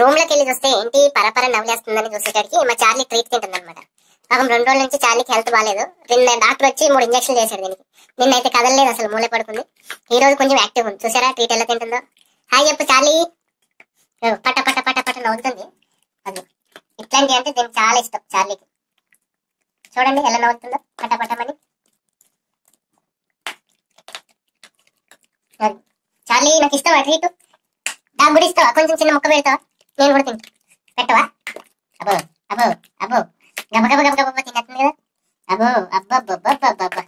Room లోకి వెళ్ళి చూస్తే ఏంటి పరపర నవ్వులేస్తుందని చూసేసరికి మా చార్లీ ట్రీట్ తింటుంది అనమాట. పాపం 2 రోజుల నుంచి చార్లీకి హెల్త్ బాగాలేదు. నిన్న డాక్టర్ వచ్చి 3 ఇంజక్షన్లు చేశాడు దీనికి. నిన్నైతే కదలలేదు, అసలు మూలే పడుకుంది. ఈ రోజు కొంచెం యాక్టివ్ ఉంది. చూసారా ట్రీట్ ఎలా తింటుందో. హాయ్ చెప్పు చార్లీ. పట పట పట పట నవ్వుతుంది. అది ఇట్లాంటి అంటే దీనికి చాలా ఇష్టం చార్లీకి. చూడండి ఎలా నవ్వుతుందో పట పటమని. చార్లీ నాకు ఇష్టమా ట్రీట్? నాకు కూడా ఇస్తావా? కొంచెం చిన్న ముక్క పెడతావా? నేను కూడా తింటా. పెట్టవా? అబ్బో అబ్బో అబ్బో గబ గబ గబ గబ తినేస్తుంది కదా. అబ్బో అబ్బబ్బబ్బబ్బబ్బ